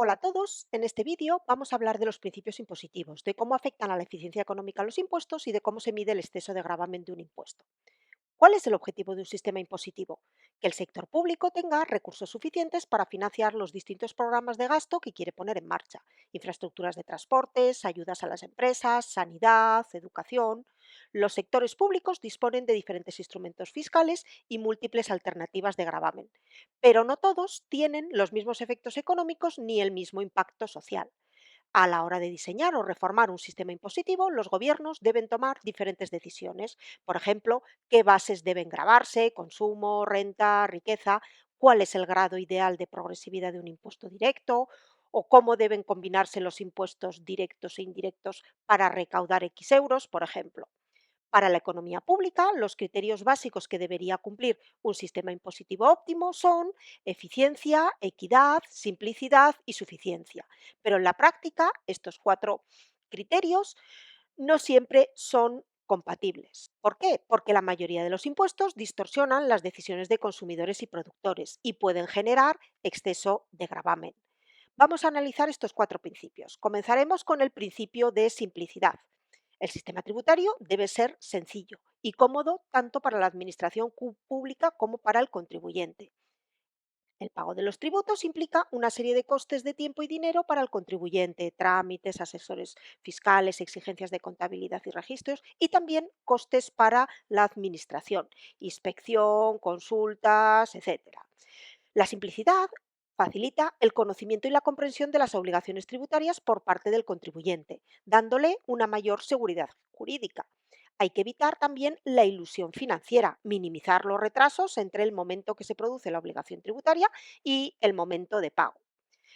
Hola a todos, en este vídeo vamos a hablar de los principios impositivos, de cómo afectan a la eficiencia económica los impuestos y de cómo se mide el exceso de gravamen de un impuesto. ¿Cuál es el objetivo de un sistema impositivo? Que el sector público tenga recursos suficientes para financiar los distintos programas de gasto que quiere poner en marcha: infraestructuras de transportes, ayudas a las empresas, sanidad, educación. Los sectores públicos disponen de diferentes instrumentos fiscales y múltiples alternativas de gravamen, pero no todos tienen los mismos efectos económicos ni el mismo impacto social. A la hora de diseñar o reformar un sistema impositivo, los gobiernos deben tomar diferentes decisiones. Por ejemplo, qué bases deben gravarse: consumo, renta, riqueza; cuál es el grado ideal de progresividad de un impuesto directo, o cómo deben combinarse los impuestos directos e indirectos para recaudar X euros, por ejemplo. Para la economía pública, los criterios básicos que debería cumplir un sistema impositivo óptimo son eficiencia, equidad, simplicidad y suficiencia. Pero en la práctica, estos cuatro criterios no siempre son compatibles. ¿Por qué? Porque la mayoría de los impuestos distorsionan las decisiones de consumidores y productores y pueden generar exceso de gravamen. Vamos a analizar estos cuatro principios. Comenzaremos con el principio de simplicidad. El sistema tributario debe ser sencillo y cómodo tanto para la administración pública como para el contribuyente. El pago de los tributos implica una serie de costes de tiempo y dinero para el contribuyente: trámites, asesores fiscales, exigencias de contabilidad y registros, y también costes para la administración: inspección, consultas, etcétera. La simplicidad facilita el conocimiento y la comprensión de las obligaciones tributarias por parte del contribuyente, dándole una mayor seguridad jurídica. Hay que evitar también la ilusión financiera, minimizar los retrasos entre el momento que se produce la obligación tributaria y el momento de pago.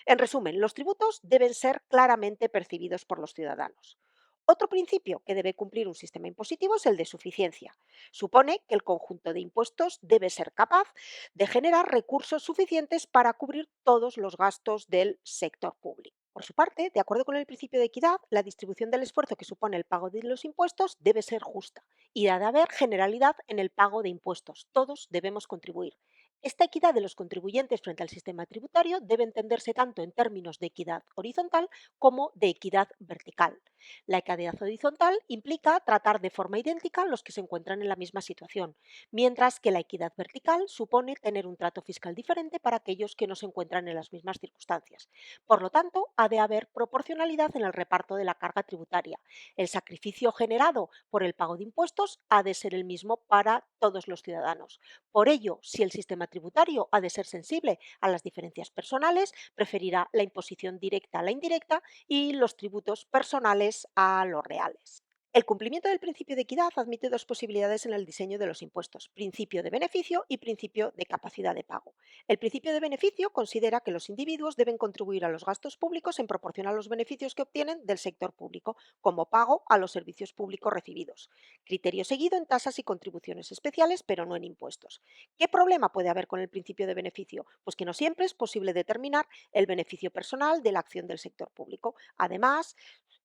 En resumen, los tributos deben ser claramente percibidos por los ciudadanos. Otro principio que debe cumplir un sistema impositivo es el de suficiencia. Supone que el conjunto de impuestos debe ser capaz de generar recursos suficientes para cubrir todos los gastos del sector público. Por su parte, de acuerdo con el principio de equidad, la distribución del esfuerzo que supone el pago de los impuestos debe ser justa y ha de haber generalidad en el pago de impuestos. Todos debemos contribuir. Esta equidad de los contribuyentes frente al sistema tributario debe entenderse tanto en términos de equidad horizontal como de equidad vertical. La equidad horizontal implica tratar de forma idéntica a los que se encuentran en la misma situación, mientras que la equidad vertical supone tener un trato fiscal diferente para aquellos que no se encuentran en las mismas circunstancias. Por lo tanto, ha de haber proporcionalidad en el reparto de la carga tributaria. El sacrificio generado por el pago de impuestos ha de ser el mismo para todos los ciudadanos. Por ello, si el sistema tributario ha de ser sensible a las diferencias personales, preferirá la imposición directa a la indirecta y los tributos personales a los reales. El cumplimiento del principio de equidad admite dos posibilidades en el diseño de los impuestos: principio de beneficio y principio de capacidad de pago. El principio de beneficio considera que los individuos deben contribuir a los gastos públicos en proporción a los beneficios que obtienen del sector público, como pago a los servicios públicos recibidos. Criterio seguido en tasas y contribuciones especiales, pero no en impuestos. ¿Qué problema puede haber con el principio de beneficio? Pues que no siempre es posible determinar el beneficio personal de la acción del sector público. Además,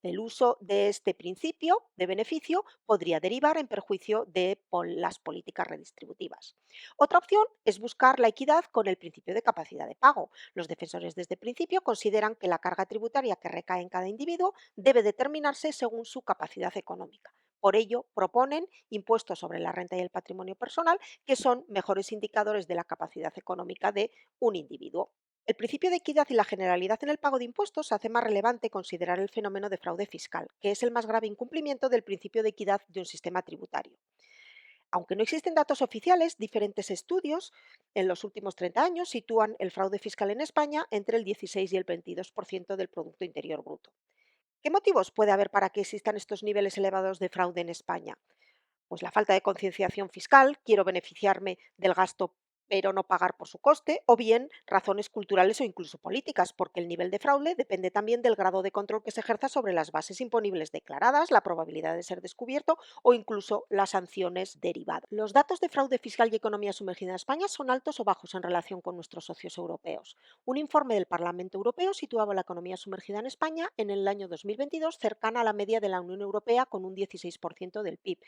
el uso de este principio de beneficio podría derivar en perjuicio de las políticas redistributivas. Otra opción es buscar la equidad con el principio de capacidad de pago. Los defensores de este principio consideran que la carga tributaria que recae en cada individuo debe determinarse según su capacidad económica. Por ello, proponen impuestos sobre la renta y el patrimonio personal, que son mejores indicadores de la capacidad económica de un individuo. El principio de equidad y la generalidad en el pago de impuestos hace más relevante considerar el fenómeno de fraude fiscal, que es el más grave incumplimiento del principio de equidad de un sistema tributario. Aunque no existen datos oficiales, diferentes estudios en los últimos 30 años sitúan el fraude fiscal en España entre el 16 y el 22% del Producto Interior Bruto. ¿Qué motivos puede haber para que existan estos niveles elevados de fraude en España? Pues la falta de concienciación fiscal: quiero beneficiarme del gasto pero no pagar por su coste; o bien razones culturales o incluso políticas, porque el nivel de fraude depende también del grado de control que se ejerza sobre las bases imponibles declaradas, la probabilidad de ser descubierto o incluso las sanciones derivadas. Los datos de fraude fiscal y economía sumergida en España son altos o bajos en relación con nuestros socios europeos. Un informe del Parlamento Europeo situaba la economía sumergida en España en el año 2022 cercana a la media de la Unión Europea, con un 16% del PIB,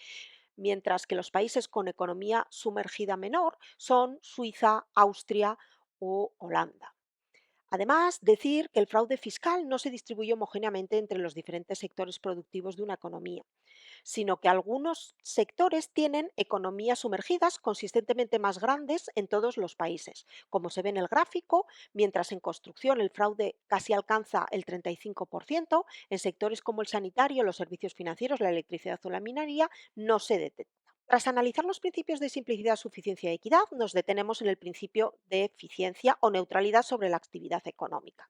mientras que los países con economía sumergida menor son Suiza, Austria o Holanda. Además, decir que el fraude fiscal no se distribuye homogéneamente entre los diferentes sectores productivos de una economía, sino que algunos sectores tienen economías sumergidas consistentemente más grandes en todos los países, como se ve en el gráfico, mientras en construcción el fraude casi alcanza el 35%, en sectores como el sanitario, los servicios financieros, la electricidad o la minería no se detecta. Tras analizar los principios de simplicidad, suficiencia y equidad, nos detenemos en el principio de eficiencia o neutralidad sobre la actividad económica.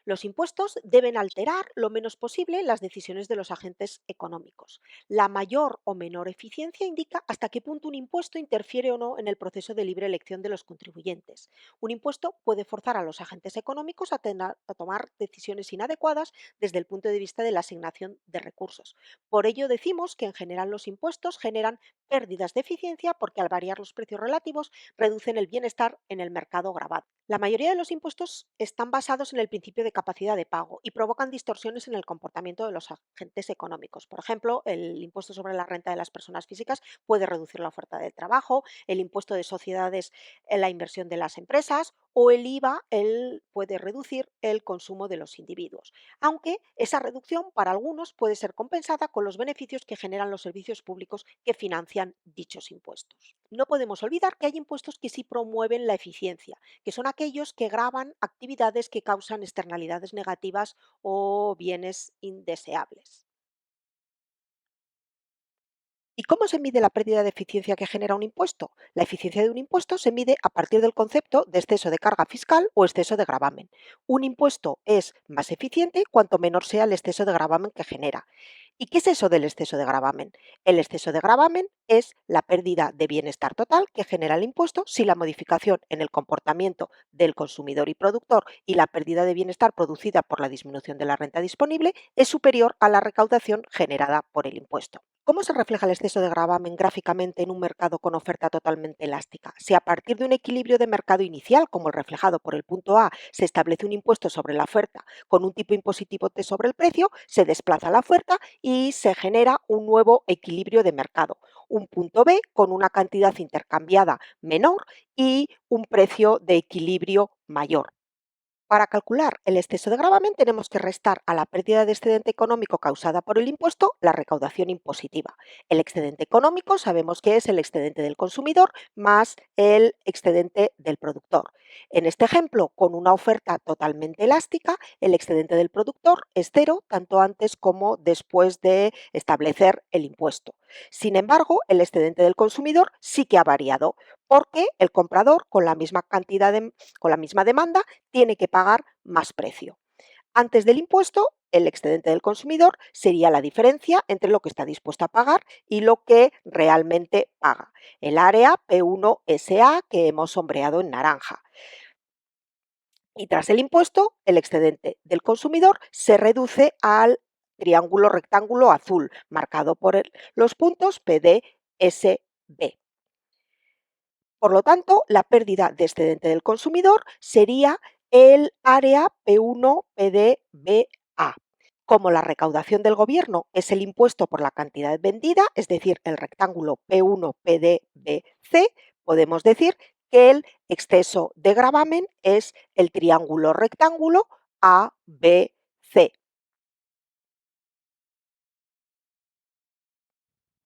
Los impuestos deben alterar lo menos posible las decisiones de los agentes económicos. La mayor o menor eficiencia indica hasta qué punto un impuesto interfiere o no en el proceso de libre elección de los contribuyentes. Un impuesto puede forzar a los agentes económicos a tomar decisiones inadecuadas desde el punto de vista de la asignación de recursos. Por ello decimos que en general los impuestos generan pérdidas de eficiencia porque al variar los precios relativos reducen el bienestar en el mercado gravado. La mayoría de los impuestos están basados en el principio de capacidad de pago y provocan distorsiones en el comportamiento de los agentes económicos. Por ejemplo, el impuesto sobre la renta de las personas físicas puede reducir la oferta de trabajo, el impuesto de sociedades en la inversión de las empresas o el IVA puede reducir el consumo de los individuos, aunque esa reducción para algunos puede ser compensada con los beneficios que generan los servicios públicos que financian dichos impuestos. No podemos olvidar que hay impuestos que sí promueven la eficiencia, que son aquellos que gravan actividades que causan externalidades negativas o bienes indeseables. ¿Y cómo se mide la pérdida de eficiencia que genera un impuesto? La eficiencia de un impuesto se mide a partir del concepto de exceso de carga fiscal o exceso de gravamen. Un impuesto es más eficiente cuanto menor sea el exceso de gravamen que genera. ¿Y qué es eso del exceso de gravamen? El exceso de gravamen es la pérdida de bienestar total que genera el impuesto si la modificación en el comportamiento del consumidor y productor y la pérdida de bienestar producida por la disminución de la renta disponible es superior a la recaudación generada por el impuesto. ¿Cómo se refleja el exceso de gravamen gráficamente en un mercado con oferta totalmente elástica? Si a partir de un equilibrio de mercado inicial, como el reflejado por el punto A, se establece un impuesto sobre la oferta con un tipo impositivo T sobre el precio, se desplaza la oferta y se genera un nuevo equilibrio de mercado. Un punto B con una cantidad intercambiada menor y un precio de equilibrio mayor. Para calcular el exceso de gravamen tenemos que restar a la pérdida de excedente económico causada por el impuesto la recaudación impositiva. El excedente económico sabemos que es el excedente del consumidor más el excedente del productor. En este ejemplo, con una oferta totalmente elástica, el excedente del productor es cero tanto antes como después de establecer el impuesto. Sin embargo, el excedente del consumidor sí que ha variado porque el comprador con la misma demanda tiene que pagar más precio. Antes del impuesto, el excedente del consumidor sería la diferencia entre lo que está dispuesto a pagar y lo que realmente paga. El área P1SA que hemos sombreado en naranja. Y tras el impuesto, el excedente del consumidor se reduce al triángulo rectángulo azul, marcado por los puntos PDSB. Por lo tanto, la pérdida de excedente del consumidor sería el área P1PDBA. Como la recaudación del gobierno es el impuesto por la cantidad vendida, es decir, el rectángulo P1PDBC, podemos decir que el exceso de gravamen es el triángulo rectángulo ABC.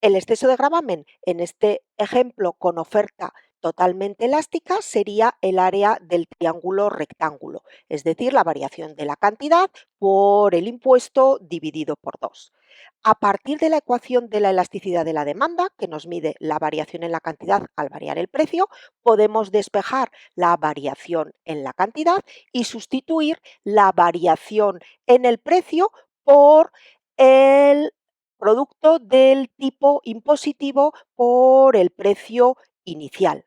El exceso de gravamen, en este ejemplo con oferta totalmente elástica, sería el área del triángulo rectángulo, es decir, la variación de la cantidad por el impuesto dividido por 2. A partir de la ecuación de la elasticidad de la demanda, que nos mide la variación en la cantidad al variar el precio, podemos despejar la variación en la cantidad y sustituir la variación en el precio por el producto del tipo impositivo por el precio inicial.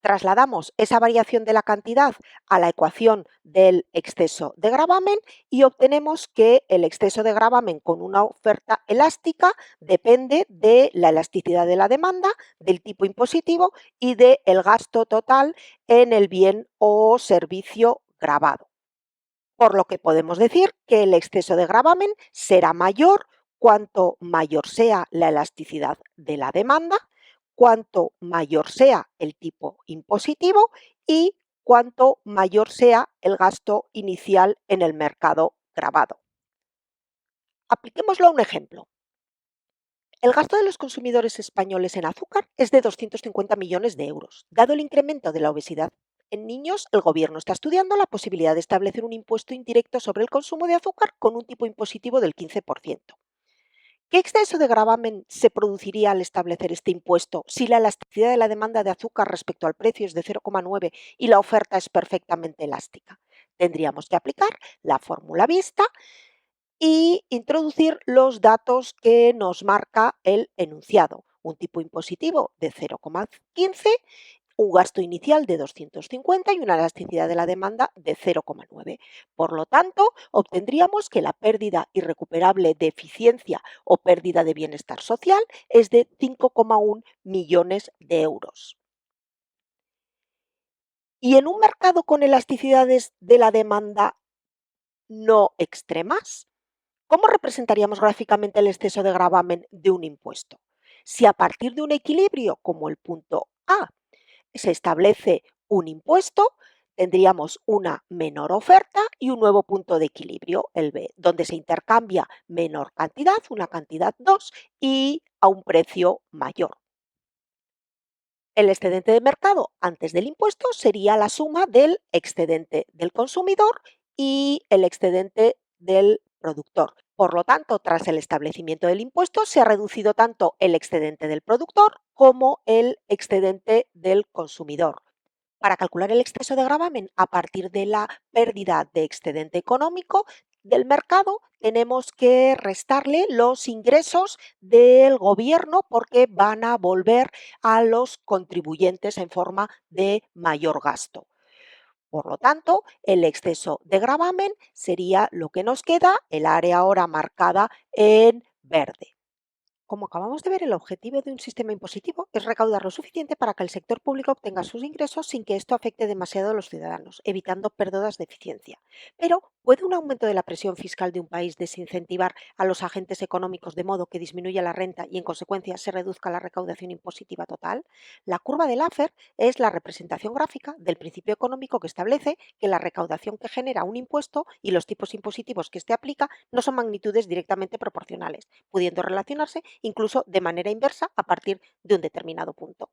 Trasladamos esa variación de la cantidad a la ecuación del exceso de gravamen y obtenemos que el exceso de gravamen con una oferta elástica depende de la elasticidad de la demanda, del tipo impositivo y del gasto total en el bien o servicio gravado. Por lo que podemos decir que el exceso de gravamen será mayor cuanto mayor sea la elasticidad de la demanda, cuanto mayor sea el tipo impositivo y cuanto mayor sea el gasto inicial en el mercado gravado. Apliquémoslo a un ejemplo. El gasto de los consumidores españoles en azúcar es de 250 millones de euros. Dado el incremento de la obesidad en niños, el Gobierno está estudiando la posibilidad de establecer un impuesto indirecto sobre el consumo de azúcar con un tipo impositivo del 15%. ¿Qué exceso de gravamen se produciría al establecer este impuesto si la elasticidad de la demanda de azúcar respecto al precio es de 0,9 y la oferta es perfectamente elástica? Tendríamos que aplicar la fórmula vista y introducir los datos que nos marca el enunciado. Un tipo impositivo de 0,15, un gasto inicial de 250 y una elasticidad de la demanda de 0,9. Por lo tanto, obtendríamos que la pérdida irrecuperable de eficiencia o pérdida de bienestar social es de 5,1 millones de euros. Y en un mercado con elasticidades de la demanda no extremas, ¿cómo representaríamos gráficamente el exceso de gravamen de un impuesto? Si a partir de un equilibrio como el punto A se establece un impuesto, tendríamos una menor oferta y un nuevo punto de equilibrio, el B, donde se intercambia menor cantidad, una cantidad 2, y a un precio mayor. El excedente de mercado antes del impuesto sería la suma del excedente del consumidor y el excedente del productor. Por lo tanto, tras el establecimiento del impuesto, se ha reducido tanto el excedente del productor como el excedente del consumidor. Para calcular el exceso de gravamen a partir de la pérdida de excedente económico del mercado, tenemos que restarle los ingresos del gobierno porque van a volver a los contribuyentes en forma de mayor gasto. Por lo tanto, el exceso de gravamen sería lo que nos queda, el área ahora marcada en verde. Como acabamos de ver, el objetivo de un sistema impositivo es recaudar lo suficiente para que el sector público obtenga sus ingresos sin que esto afecte demasiado a los ciudadanos, evitando pérdidas de eficiencia. Pero, ¿puede un aumento de la presión fiscal de un país desincentivar a los agentes económicos de modo que disminuya la renta y, en consecuencia, se reduzca la recaudación impositiva total? La curva de Laffer es la representación gráfica del principio económico que establece que la recaudación que genera un impuesto y los tipos impositivos que éste aplica no son magnitudes directamente proporcionales, pudiendo relacionarse incluso de manera inversa a partir de un determinado punto.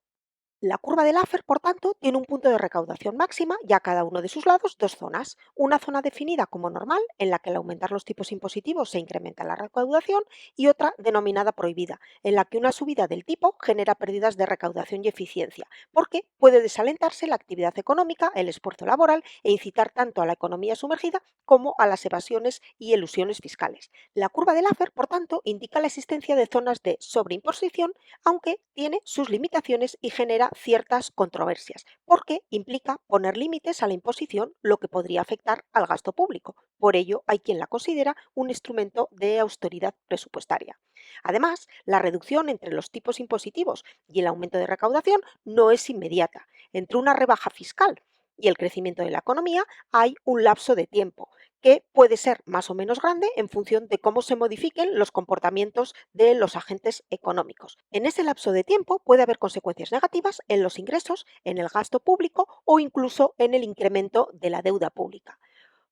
La curva de Laffer, por tanto, tiene un punto de recaudación máxima y a cada uno de sus lados dos zonas. Una zona definida como normal, en la que al aumentar los tipos impositivos se incrementa la recaudación, y otra denominada prohibida, en la que una subida del tipo genera pérdidas de recaudación y eficiencia, porque puede desalentarse la actividad económica, el esfuerzo laboral e incitar tanto a la economía sumergida como a las evasiones y elusiones fiscales. La curva de Laffer, por tanto, indica la existencia de zonas de sobreimposición, aunque tiene sus limitaciones y genera ciertas controversias, porque implica poner límites a la imposición, lo que podría afectar al gasto público. Por ello, hay quien la considera un instrumento de austeridad presupuestaria. Además, la reducción entre los tipos impositivos y el aumento de recaudación no es inmediata. Entre una rebaja fiscal y el crecimiento de la economía hay un lapso de tiempo que puede ser más o menos grande en función de cómo se modifiquen los comportamientos de los agentes económicos. En ese lapso de tiempo puede haber consecuencias negativas en los ingresos, en el gasto público o incluso en el incremento de la deuda pública.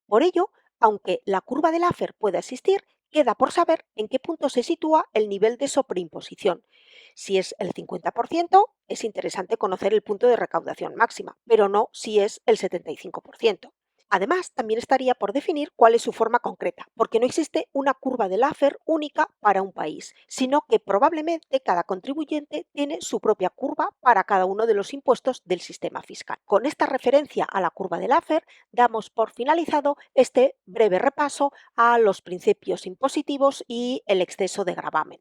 Por ello, aunque la curva de Laffer pueda existir, queda por saber en qué punto se sitúa el nivel de sobreimposición. Si es el 50%, es interesante conocer el punto de recaudación máxima, pero no si es el 75%. Además, también estaría por definir cuál es su forma concreta, porque no existe una curva de Laffer única para un país, sino que probablemente cada contribuyente tiene su propia curva para cada uno de los impuestos del sistema fiscal. Con esta referencia a la curva de Laffer, damos por finalizado este breve repaso a los principios impositivos y el exceso de gravamen.